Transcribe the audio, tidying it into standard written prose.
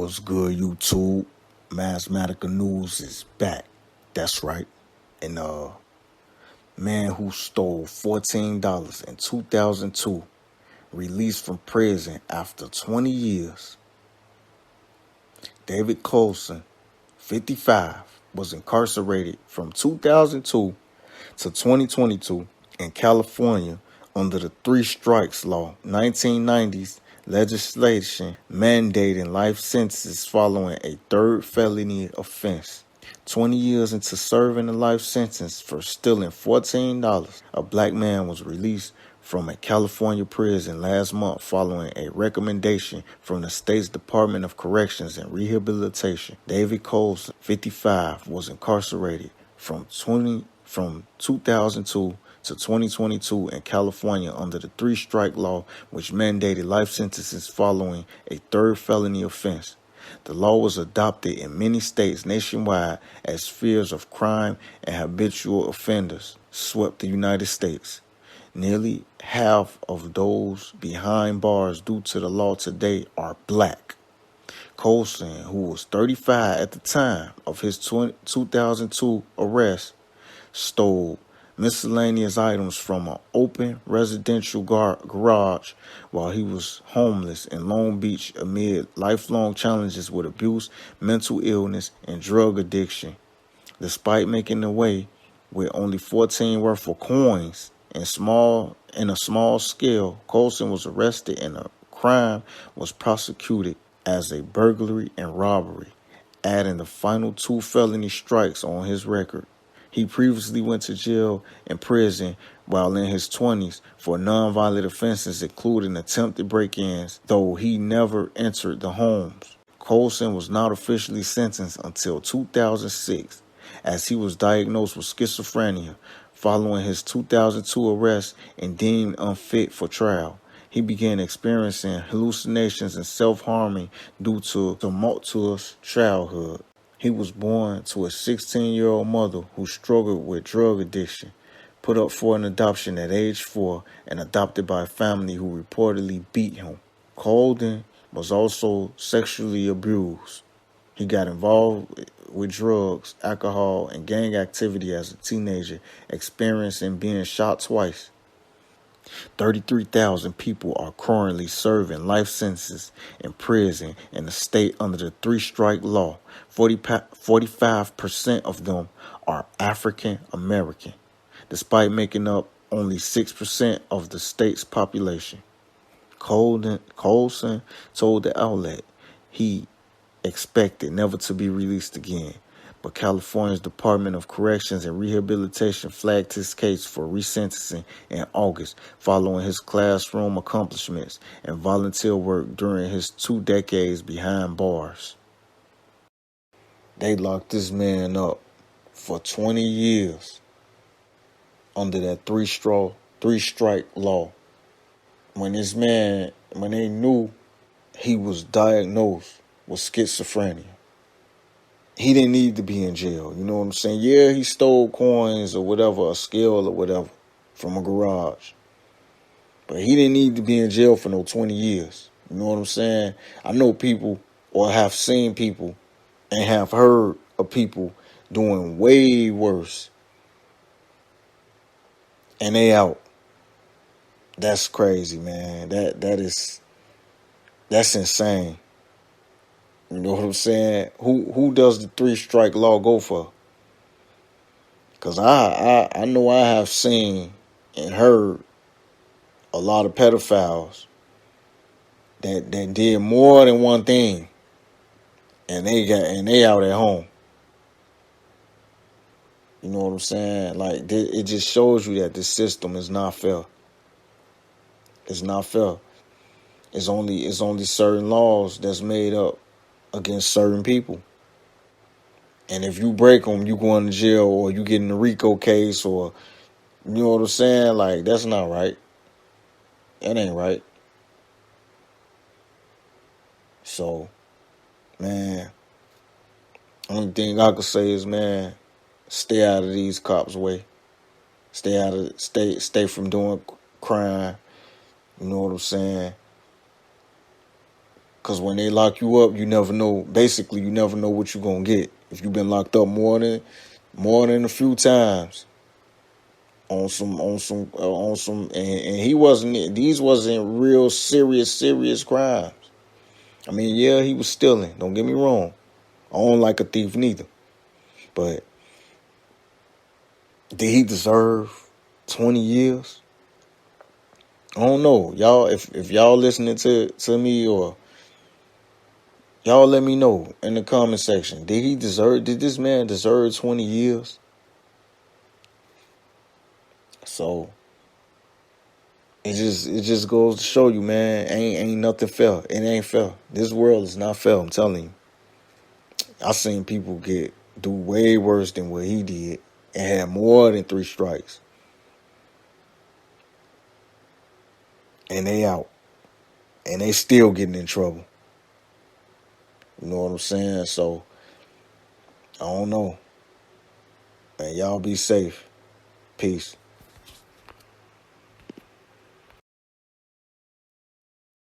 What's good, YouTube? Mathematical News is back. That's right. And man who stole $14 in 2002, released from prison after 20 years. David Colson, 55, was incarcerated from 2002 to 2022 in California under the Three Strikes Law, 1990s legislation mandating life sentences following a third felony offense. 20 years into serving a life sentence for stealing $14, a black man was released from a California prison last month following a recommendation from the state's Department of Corrections and Rehabilitation. David Colson, 55, was incarcerated from 2002 to 2022 in California under the three-strike law, which mandated life sentences following a third felony offense. The law was adopted in many states nationwide as fears of crime and habitual offenders swept the United States. Nearly half of those behind bars due to the law today are black. Colson, who was 35 at the time of his 2002 arrest, stole miscellaneous items from an open residential garage while he was homeless in Long Beach amid lifelong challenges with abuse, mental illness, and drug addiction. Despite making away with only 14 worth of coins in a small scale, Colson was arrested and the crime was prosecuted as a burglary and robbery, adding the final two felony strikes on his record. He previously went to jail and prison while in his 20s for nonviolent offenses, including attempted break-ins, though he never entered the homes. Colson was not officially sentenced until 2006, as he was diagnosed with schizophrenia following his 2002 arrest and deemed unfit for trial. He began experiencing hallucinations and self-harming due to tumultuous childhood. He was born to a 16-year-old mother who struggled with drug addiction, put up for an adoption at age 4, and adopted by a family who reportedly beat him. Colson was also sexually abused. He got involved with drugs, alcohol, and gang activity as a teenager, experiencing being shot twice. 33,000 people are currently serving life sentences in prison in the state under the three-strike law. 45% of them are African American, despite making up only 6% of the state's population. Colson told the outlet he expected never to be released again, but California's Department of Corrections and Rehabilitation flagged his case for resentencing in August following his classroom accomplishments and volunteer work during his 2 decades behind bars. They locked this man up for 20 years under that three-strike law. When they knew he was diagnosed with schizophrenia, he didn't need to be in jail. You know what I'm saying? Yeah, he stole coins or whatever, a scale or whatever from a garage. But he didn't need to be in jail for no 20 years. You know what I'm saying? I know people, or have seen people and have heard of people doing way worse, and they out. That's crazy, man. That's insane. You know what I'm saying? Who does the three-strike law go for? Because I know I have seen and heard a lot of pedophiles that did more than one thing, and they out at home. You know what I'm saying? Like, it just shows you that this system is not fair. It's not fair. It's only certain laws that's made up against certain people. And if you break them, you going to jail, or you get in a RICO case, or, you know what I'm saying? Like, that's not right. That ain't right. So, man, only thing I could say is, man, stay out of these cops' way. Stay from doing crime. You know what I'm saying? Cause when they lock you up, you never know. Basically, you never know what you're gonna get. If you've been locked up more than a few times and he wasn't. These wasn't real serious crimes. I mean, yeah, he was stealing. Don't get me wrong. I don't like a thief neither. But did he deserve 20 years? I don't know. Y'all, if y'all listening to me, or y'all let me know in the comment section. Did this man deserve 20 years? So it just goes to show you, man, ain't nothing fair. It ain't fair. This world is not fair, I'm telling you. I seen people do way worse than what he did and had more than 3 strikes. And they out. And they still getting in trouble. You know what I'm saying? So I don't know. And y'all be safe. Peace.